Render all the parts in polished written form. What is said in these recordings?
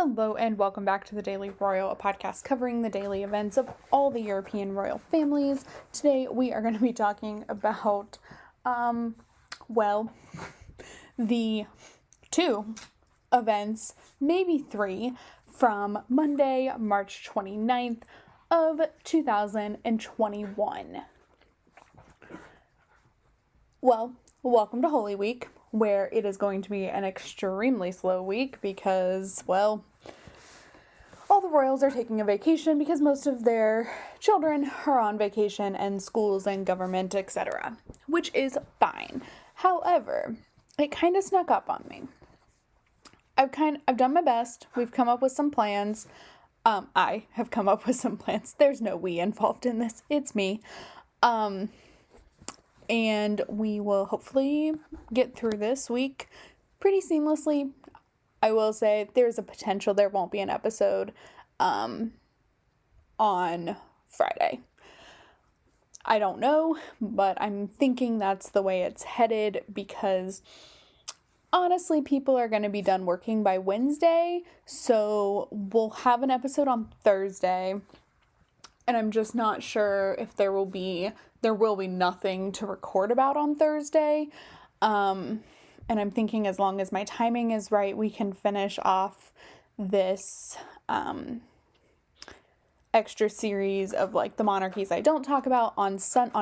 Hello and welcome back to the Daily Royal, a podcast covering the daily events of all the European royal families. Today we are going to be talking about, the two events, maybe three, from Monday, March 29th of 2021. Well, welcome to Holy Week, where it is going to be an extremely slow week because, well, all the royals are taking a vacation because most of their children are on vacation and schools and government, etc., which is fine. However, it kind of snuck up on me. I've done my best. We've come up with some plans. I have come up with some plans. There's no we involved in this. It's me. And we will hopefully get through this week pretty seamlessly. I will say there's a potential there won't be an episode on Friday. I don't know, but I'm thinking that's the way it's headed because honestly, people are going to be done working by Wednesday, so we'll have an episode on Thursday, and I'm just not sure if there will be nothing to record about on Thursday. And I'm thinking as long as my timing is right, we can finish off this extra series of like the monarchies I don't talk about on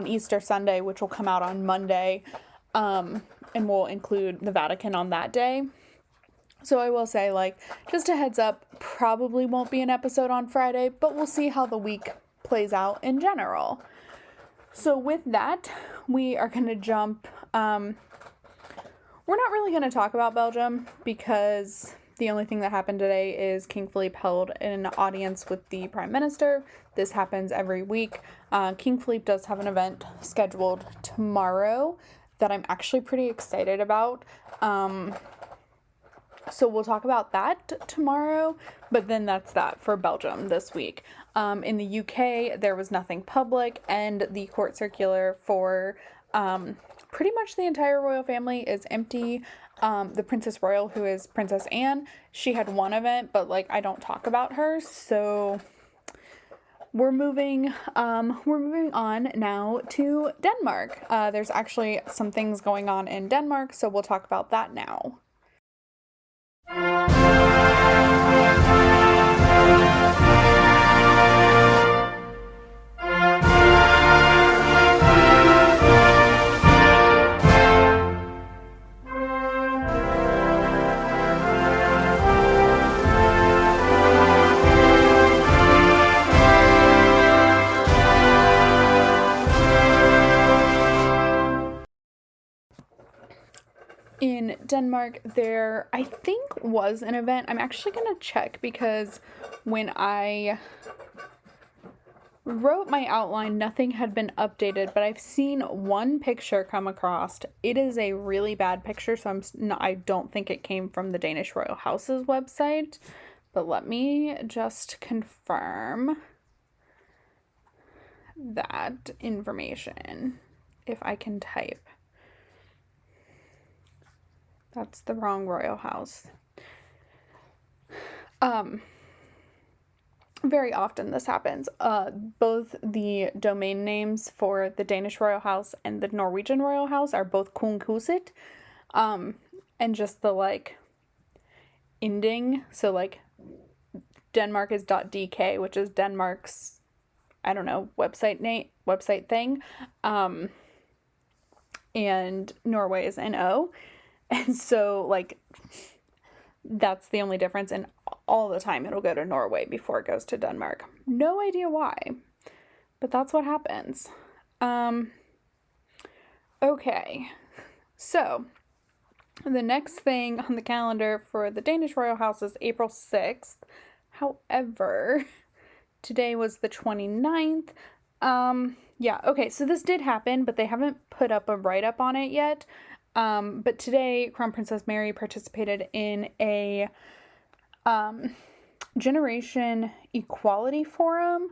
Easter Sunday, which will come out on Monday, and we'll include the Vatican on that day. So I will say, like, just a heads up, probably won't be an episode on Friday, but we'll see how the week plays out in general. So with that, we are going to jump. We're not really going to talk about Belgium because the only thing that happened today is King Philippe held an audience with the Prime Minister. This happens every week. King Philippe does have an event scheduled tomorrow that I'm actually pretty excited about. So we'll talk about that tomorrow, but then that's that for Belgium this week. In the UK, there was nothing public, and the court circular for pretty much the entire royal family is empty. The Princess Royal, who is Princess Anne, she had one event, but like I don't talk about her, so we're moving on now to Denmark. There's actually some things going on in Denmark, so we'll talk about that now. In Denmark, there, I think, was an event. I'm actually going to check because when I wrote my outline, nothing had been updated, but I've seen one picture come across. It is a really bad picture, so I don't think it came from the Danish Royal House's website, but let me just confirm that information if I can type. That's the wrong royal house. Very often this happens. Both the domain names for the Danish royal house and the Norwegian royal house are both Kunghuset. And just the like ending. So like Denmark is .dk, which is Denmark's, I don't know, website thing. And Norway is NO. And so, like, that's the only difference, and all the time it'll go to Norway before it goes to Denmark. No idea why, but that's what happens. Okay, so the next thing on the calendar for the Danish Royal House is April 6th. However, today was the 29th. Okay, so this did happen, but they haven't put up a write-up on it yet. But today, Crown Princess Mary participated in a generation equality forum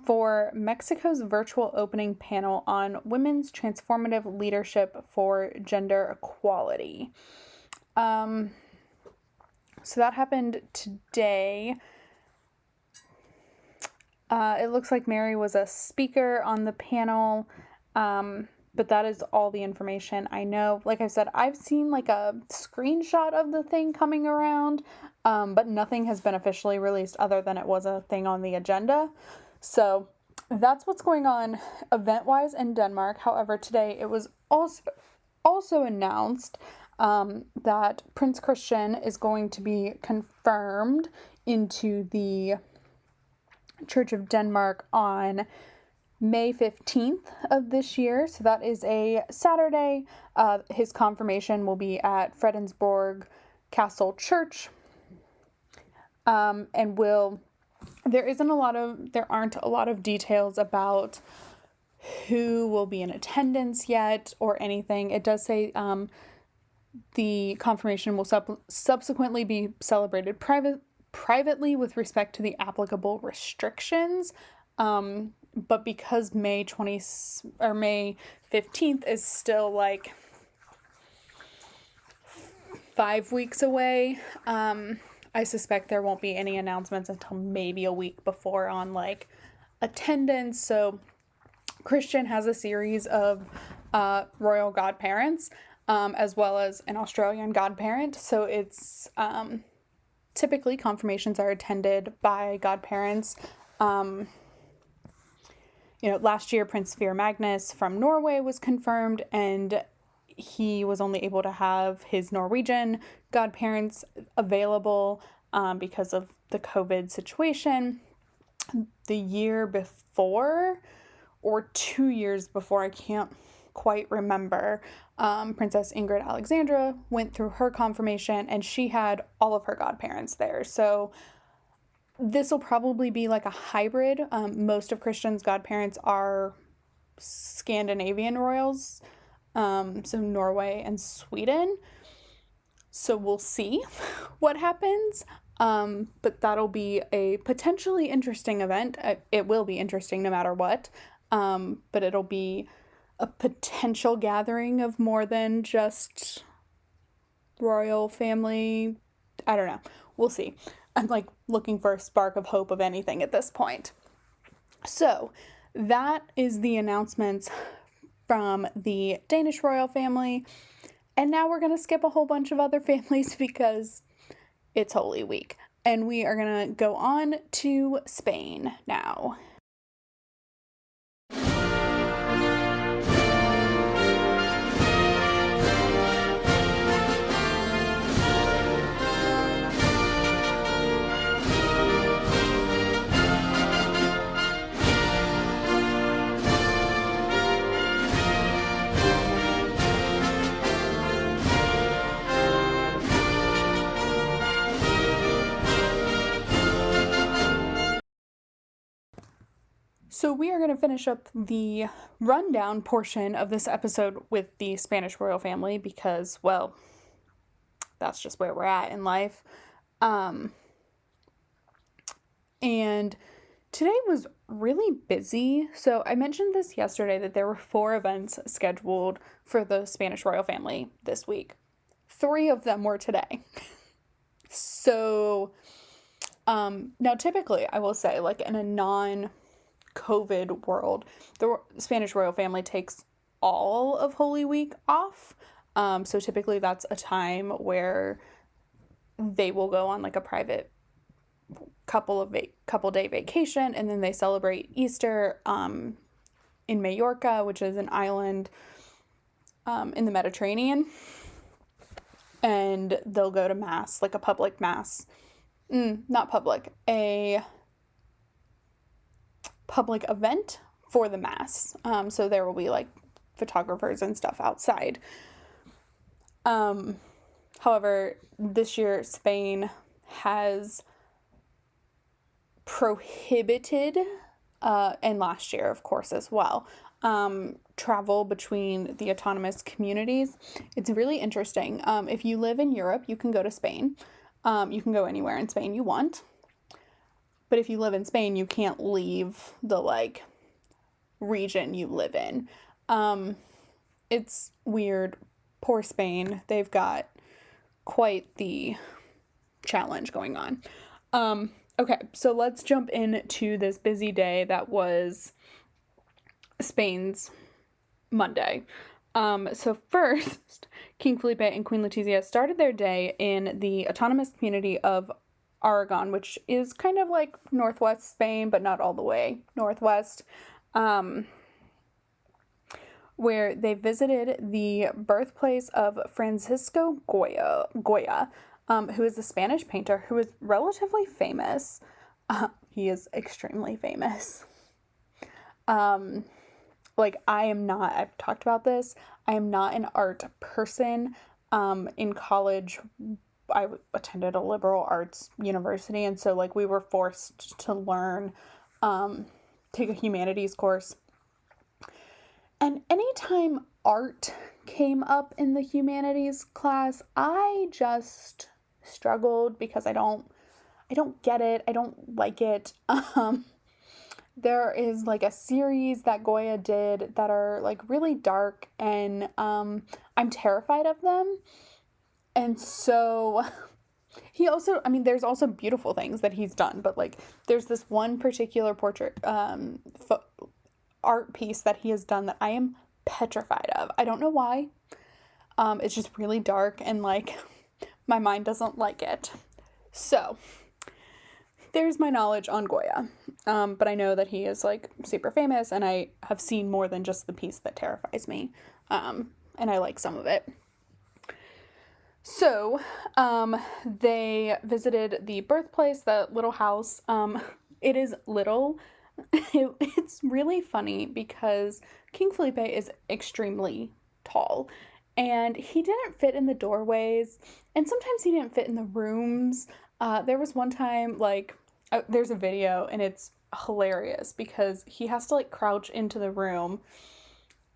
for Mexico's virtual opening panel on women's transformative leadership for gender equality. So that happened today. It looks like Mary was a speaker on the panel, but that is all the information I know. Like I said, I've seen like a screenshot of the thing coming around, but nothing has been officially released other than it was a thing on the agenda. So that's what's going on event-wise in Denmark. However, today it was also announced that Prince Christian is going to be confirmed into the Church of Denmark on May 15th of this year. So that is a Saturday. His confirmation will be at Fredensborg Castle Church. And there aren't a lot of details about who will be in attendance yet or anything. It does say the confirmation will subsequently be celebrated privately with respect to the applicable restrictions. But because May 15th is still like 5 weeks away, I suspect there won't be any announcements until maybe a week before on like attendance. So Christian has a series of royal godparents, as well as an Australian godparent. So it's typically confirmations are attended by godparents. Last year Prince Sverre Magnus from Norway was confirmed, and he was only able to have his Norwegian godparents available because of the COVID situation. The year before, or 2 years before, I can't quite remember, Princess Ingrid Alexandra went through her confirmation, and she had all of her godparents there. So this will probably be like a hybrid. Most of Christian's godparents are Scandinavian royals, so Norway and Sweden. So we'll see what happens. But that'll be a potentially interesting event. It will be interesting no matter what. But it'll be a potential gathering of more than just royal family. I don't know. We'll see. I'm like looking for a spark of hope of anything at this point. So that is the announcements from the Danish royal family. And now we're going to skip a whole bunch of other families because it's Holy Week. And we are going to go on to Spain now. So we are going to finish up the rundown portion of this episode with the Spanish royal family because, well, that's just where we're at in life. And today was really busy. So I mentioned this yesterday that there were 4 events scheduled for the Spanish royal family this week. 3 of them were today. So now typically I will say, like, in a non-COVID world, the Spanish royal family takes all of Holy Week off. So typically that's a time where they will go on like a private couple day vacation, and then they celebrate Easter in Majorca, which is an island in the Mediterranean, and they'll go to mass, like a public mass. Not public, a public event for the mass. So there will be like photographers and stuff outside. However, this year Spain has prohibited, and last year of course as well, travel between the autonomous communities. It's really interesting. If you live in Europe, you can go to Spain. You can go anywhere in Spain you want. But if you live in Spain, you can't leave the like region you live in. It's weird. Poor Spain. They've got quite the challenge going on. Okay, so let's jump into this busy day that was Spain's Monday. So first, King Felipe and Queen Letizia started their day in the autonomous community of Aragon, which is kind of like northwest Spain, but not all the way northwest, where they visited the birthplace of Francisco Goya, who is a Spanish painter who is relatively famous. He is extremely famous. I've talked about this, I am not an art person. In college, I attended a liberal arts university, and so, like, we were forced to learn, take a humanities course. And anytime art came up in the humanities class, I just struggled because I don't get it. I don't like it. There is like a series that Goya did that are like really dark, and I'm terrified of them. And so he also, there's also beautiful things that he's done, but like there's this one particular portrait art piece that he has done that I am petrified of. I don't know why. It's just really dark, and like my mind doesn't like it. So there's my knowledge on Goya. But I know that he is like super famous, and I have seen more than just the piece that terrifies me. And I like some of it. So, they visited the birthplace, the little house. It is little. It's really funny because King Felipe is extremely tall, and he didn't fit in the doorways, and sometimes he didn't fit in the rooms. There was one time, like, there's a video, and it's hilarious because he has to like crouch into the room,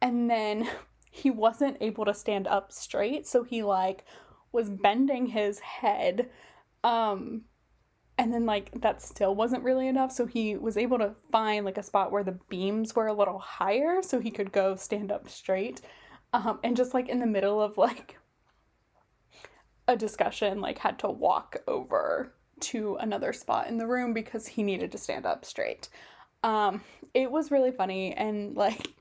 and then he wasn't able to stand up straight, so he like was bending his head, and then like that still wasn't really enough, so he was able to find like a spot where the beams were a little higher so he could go stand up straight, and just like in the middle of like a discussion, like had to walk over to another spot in the room because he needed to stand up straight. It was really funny, and like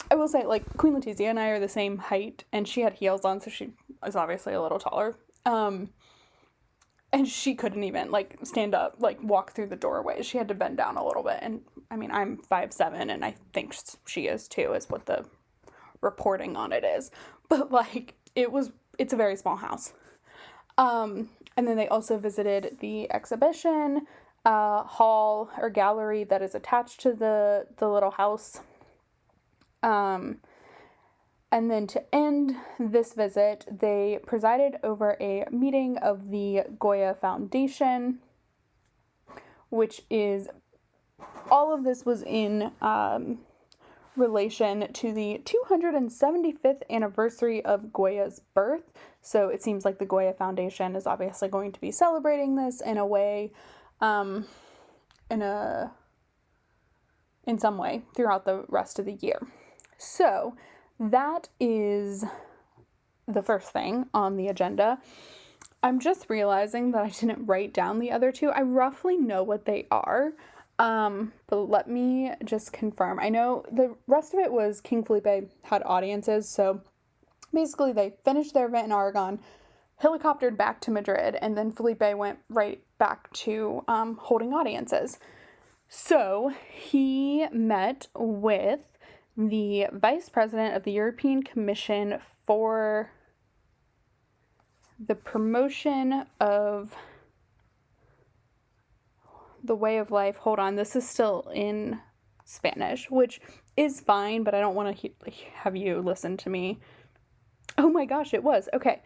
I will say, like, Queen Letizia and I are the same height, and she had heels on, so she is obviously a little taller. And she couldn't even like stand up, like walk through the doorway. She had to bend down a little bit. And I'm 5'7", and I think she is too, is what the reporting on it is. But like it's a very small house. And then they also visited the exhibition hall or gallery that is attached to the little house. And then to end this visit, they presided over a meeting of the Goya Foundation, which is, all of this was in relation to the 275th anniversary of Goya's birth. So it seems like the Goya Foundation is obviously going to be celebrating this in a way, in some way throughout the rest of the year. So that is the first thing on the agenda. I'm just realizing that I didn't write down the other two. I roughly know what they are, but let me just confirm. I know the rest of it was King Felipe had audiences, so basically they finished their event in Aragon, helicoptered back to Madrid, and then Felipe went right back to holding audiences. So he met with the Vice President of the European Commission for the promotion of the way of life. Hold on, this is still in Spanish, which is fine, but I don't want to have you listen to me. Oh my gosh, it was. Okay,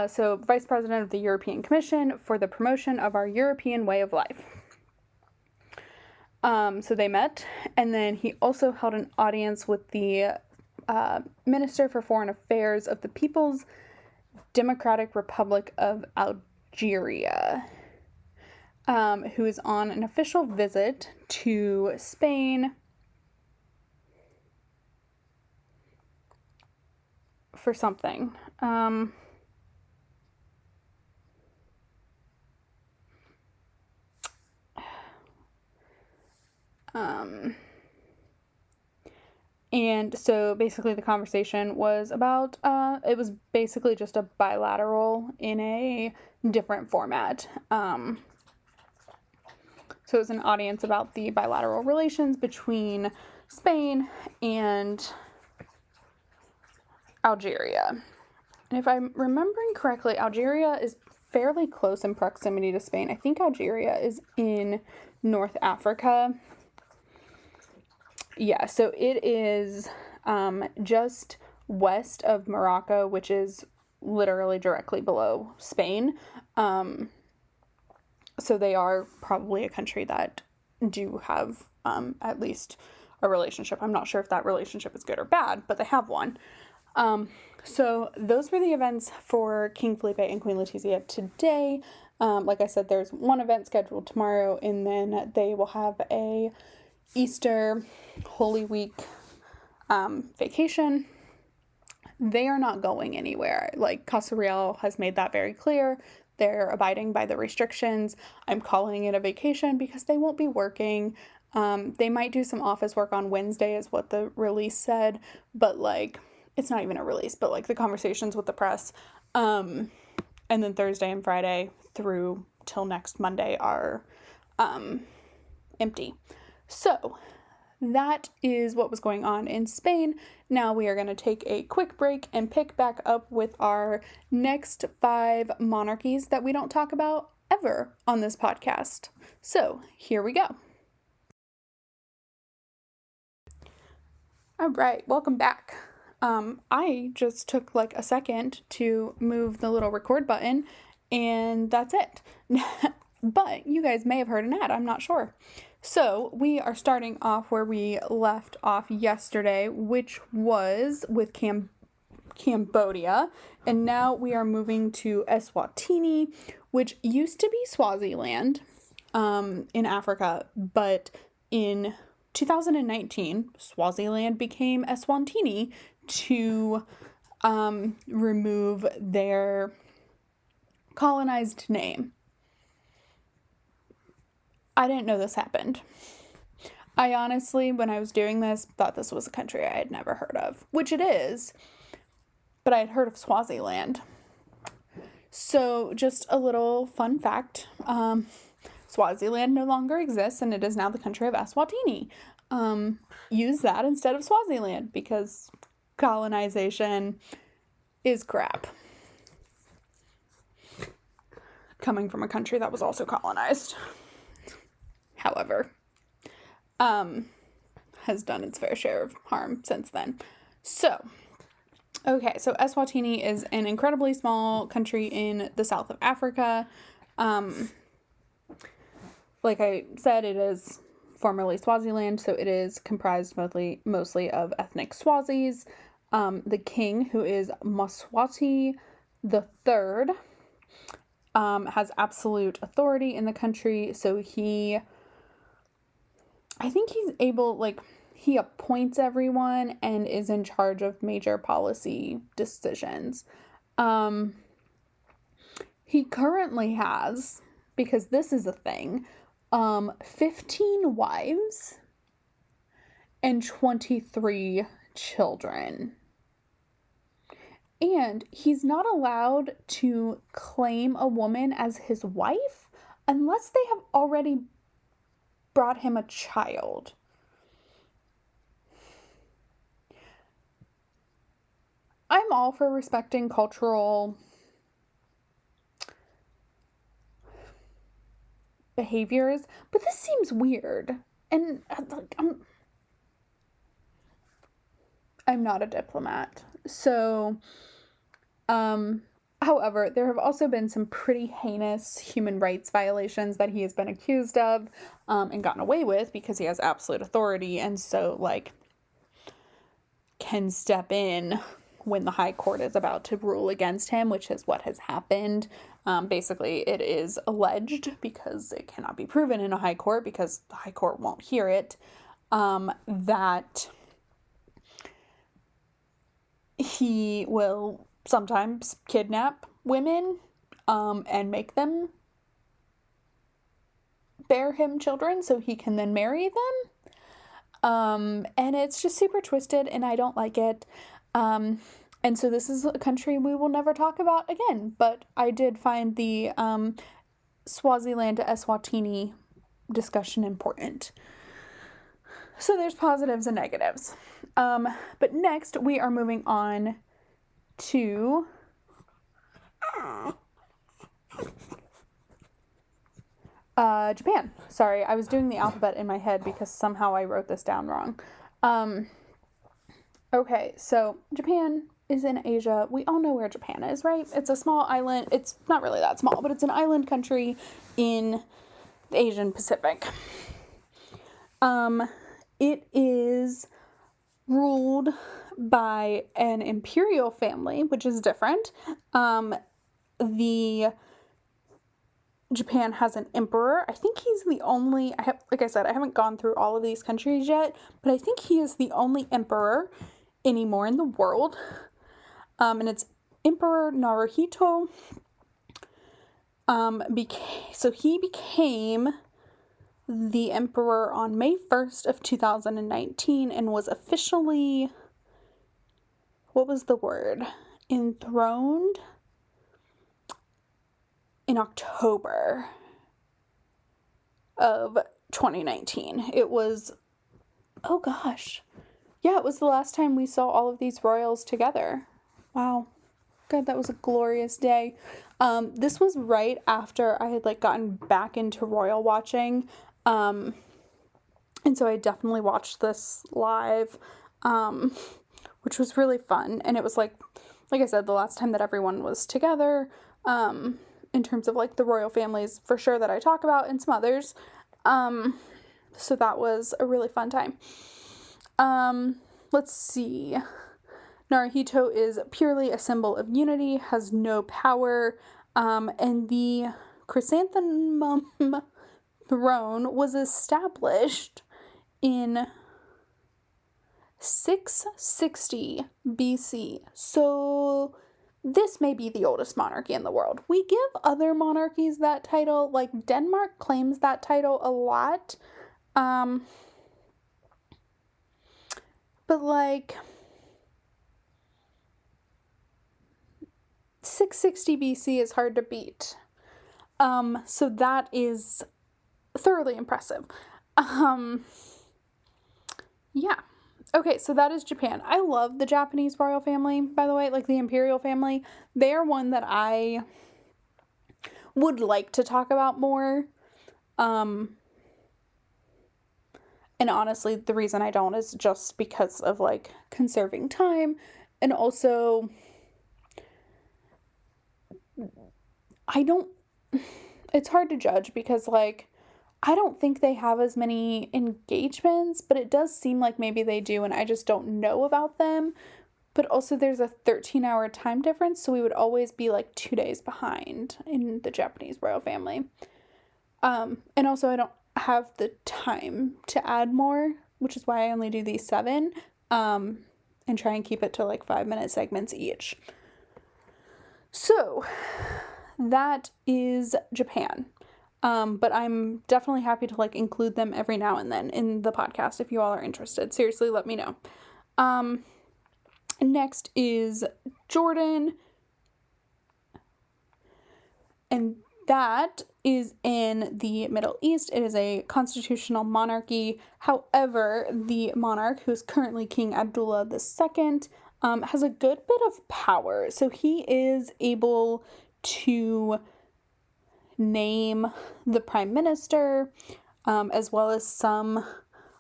so Vice President of the European Commission for the promotion of our European way of life. So they met, and then he also held an audience with the Minister for Foreign Affairs of the People's Democratic Republic of Algeria, who is on an official visit to Spain for something. And so basically the conversation was about, it was basically just a bilateral in a different format. So it was an audience about the bilateral relations between Spain and Algeria. And if I'm remembering correctly, Algeria is fairly close in proximity to Spain. I think Algeria is in North Africa. Yeah, so it is just west of Morocco, which is literally directly below Spain. So they are probably a country that do have at least a relationship. I'm not sure if that relationship is good or bad, but they have one. So those were the events for King Felipe and Queen Letizia today. Like I said, there's one event scheduled tomorrow, and then they will have a Easter Holy Week vacation. They are not going anywhere. Like, Casa Real has made that very clear. They're abiding by the restrictions. I'm calling it a vacation because they won't be working. They might do some office work on Wednesday is what the release said, but like, it's not even a release, but like the conversations with the press. And then Thursday and Friday through till next Monday are empty. So that is what was going on in Spain. Now we are going to take a quick break and pick back up with our next 5 monarchies that we don't talk about ever on this podcast. So here we go. All right, welcome back. I just took like a second to move the little record button, and that's it. But you guys may have heard an ad, I'm not sure. So we are starting off where we left off yesterday, which was with Cambodia, and now we are moving to Eswatini, which used to be Swaziland in Africa, but in 2019, Swaziland became Eswatini to remove their colonized name. I didn't know this happened. I honestly, when I was doing this, thought this was a country I had never heard of, which it is, but I had heard of Swaziland. So just a little fun fact, Swaziland no longer exists, and it is now the country of Eswatini. Use that instead of Swaziland, because colonization is crap. Coming from a country that was also colonized. However, has done its fair share of harm since then. So, okay, so Eswatini is an incredibly small country in the south of Africa. Like I said, it is formerly Swaziland, so it is comprised mostly of ethnic Swazis. The king, who is Mswati III, has absolute authority in the country, so I think he's able, like, he appoints everyone and is in charge of major policy decisions. He currently has, because this is a thing, 15 wives and 23 children. And he's not allowed to claim a woman as his wife unless they have already brought him a child. I'm all for respecting cultural behaviors, but this seems weird. And like, I'm not a diplomat. So, however, there have also been some pretty heinous human rights violations that he has been accused of, and gotten away with because he has absolute authority, and so, like, can step in when the high court is about to rule against him, which is what has happened. Basically, it is alleged, because it cannot be proven in a high court because the high court won't hear it, that he will sometimes kidnap women and make them bear him children so he can then marry them. And it's just super twisted and I don't like it. And so this is a country we will never talk about again, but I did find the Swaziland to Eswatini discussion important. So there's positives and negatives. But next we are moving on to Japan. Sorry, I was doing the alphabet in my head because somehow I wrote this down wrong. Okay, so Japan is in Asia. We all know where Japan is, right? It's a small island. It's not really that small, but it's an island country in the Asian Pacific. It is ruled by an imperial family, which is different. Japan has an emperor. I think he's the only, like I said, I haven't gone through all of these countries yet, but I think he is the only emperor anymore in the world. And it's Emperor Naruhito. So he became the emperor on May 1st of 2019 and was officially, what was the word? Enthroned in October of 2019. It was, oh gosh. Yeah, it was the last time we saw all of these royals together. Wow. God, that was a glorious day. This was right after I had gotten back into royal watching. And so I definitely watched this live, which was really fun. And it was like I said, the last time that everyone was together, in terms of the royal families for sure that I talk about and some others. So that was a really fun time. Let's see. Naruhito is purely a symbol of unity, has no power, and the chrysanthemum throne was established in 660 BC. So this may be the oldest monarchy in the world. We give other monarchies that title, Denmark claims that title a lot. But 660 BC is hard to beat. So that is thoroughly impressive. Yeah. Okay, so that is Japan. I love the Japanese royal family, by the way, the imperial family. They are one that I would like to talk about more. And honestly, the reason I don't is just because of conserving time, and also it's hard to judge because I don't think they have as many engagements, but it does seem like maybe they do, and I just don't know about them. But also there's a 13-hour time difference, so we would always be 2 days behind in the Japanese royal family. And also I don't have the time to add more, which is why I only do these 7, and try and keep it to 5-minute segments each. So that is Japan. But I'm definitely happy to include them every now and then in the podcast if you all are interested. Seriously, let me know. Next is Jordan. And that is in the Middle East. It is a constitutional monarchy. However, the monarch, who is currently King Abdullah II, has a good bit of power. So he is able to name the prime minister, as well as some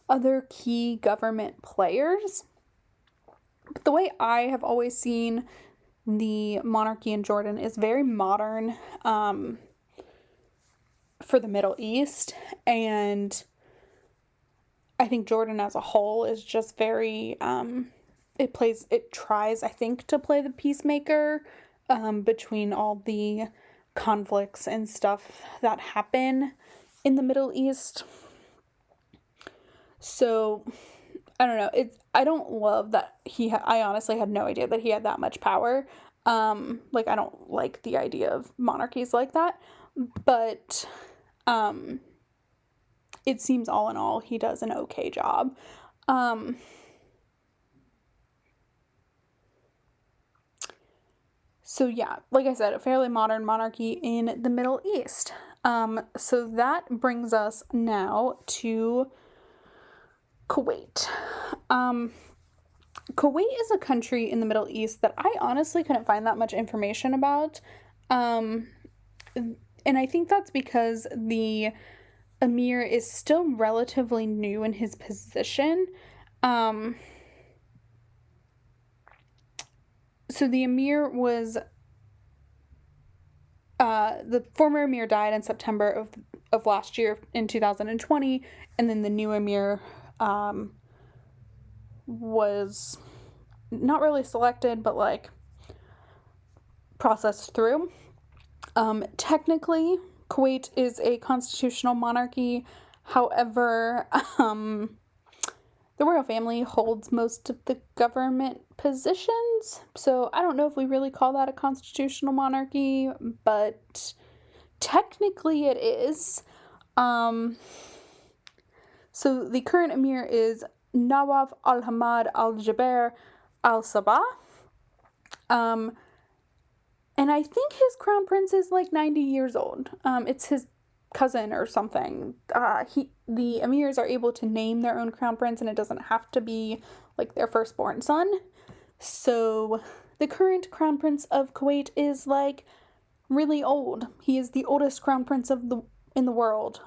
other key government players. But the way I have always seen the monarchy in Jordan is very modern, for the Middle East, and I think Jordan as a whole is just very, it tries, I think, to play the peacemaker, between all the conflicts and stuff that happen in the Middle East. So I don't know. I don't love that I honestly had no idea that he had that much power. I don't like the idea of monarchies like that, but it seems all in all he does an okay job. Um, so yeah, like I said, a fairly modern monarchy in the Middle East. So that brings us now to Kuwait. Kuwait is a country in the Middle East that I honestly couldn't find that much information about. Um, and I think that's because the emir is still relatively new in his position. So the emir was, the former emir died in September of last year in 2020, and then the new emir was not really selected, but like processed through. Technically, Kuwait is a constitutional monarchy. However, the royal family holds most of the government positions. So I don't know if we really call that a constitutional monarchy, but technically it is. So the current emir is Nawaf al-Hamad al-Jaber al-Sabah. And I think his crown prince is like 90 years old. It's his cousin or something. The emirs are able to name their own crown prince, and it doesn't have to be like their firstborn son. So the current crown prince of Kuwait is like really old. He is the oldest crown prince in the world,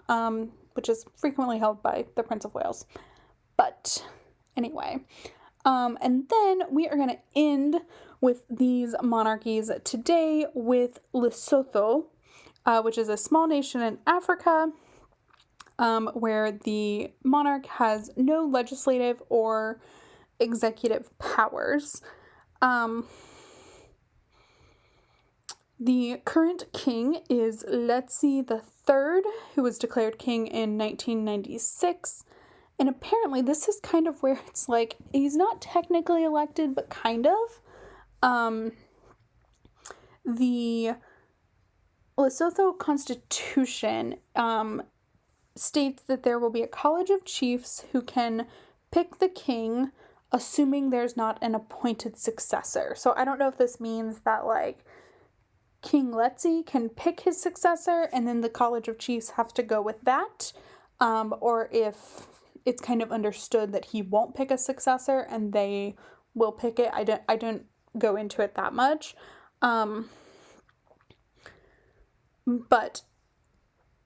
which is frequently held by the Prince of Wales. But anyway, and then we are going to end with these monarchies today with Lesotho, which is a small nation in Africa, where the monarch has no legislative or executive powers. The current king is Letsi III, who was declared king in 1996. And apparently this is kind of where it's like, he's not technically elected, but kind of. The Lesotho Constitution states that there will be a college of chiefs who can pick the king, assuming there's not an appointed successor. So I don't know if this means that, like, King Letsi can pick his successor and then the college of chiefs have to go with that, or if it's kind of understood that he won't pick a successor and they will pick it. I don't go into it that much. But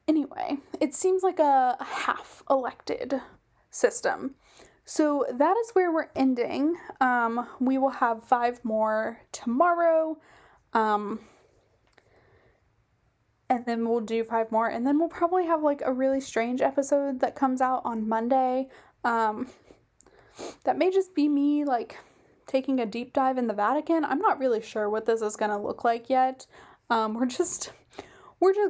anyway, it seems like a half elected system. So that is where we're ending. We will have 5 more tomorrow. And then we'll do 5 more. And then we'll probably have like a really strange episode that comes out on Monday. That may just be me like taking a deep dive in the Vatican. I'm not really sure what this is going to look like yet. We're just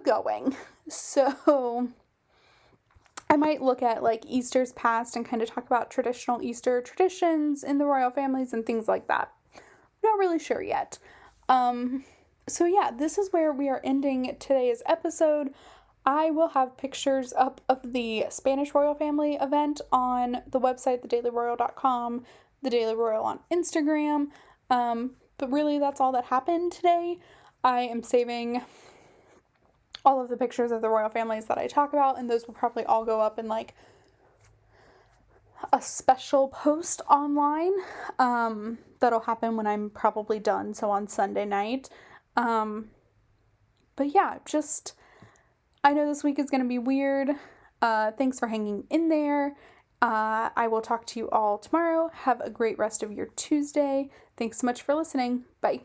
going. So I might look at like Easter's past and kind of talk about traditional Easter traditions in the royal families and things like that. Not really sure yet. So yeah, this is where we are ending today's episode. I will have pictures up of the Spanish royal family event on the website, thedailyroyal.com, the Daily Royal on Instagram. But really that's all that happened today. I am saving all of the pictures of the royal families that I talk about, and those will probably all go up in like a special post online that'll happen when I'm probably done, so on Sunday night. But yeah, just, I know this week is going to be weird. Thanks for hanging in there. I will talk to you all tomorrow. Have a great rest of your Tuesday. Thanks so much for listening. Bye.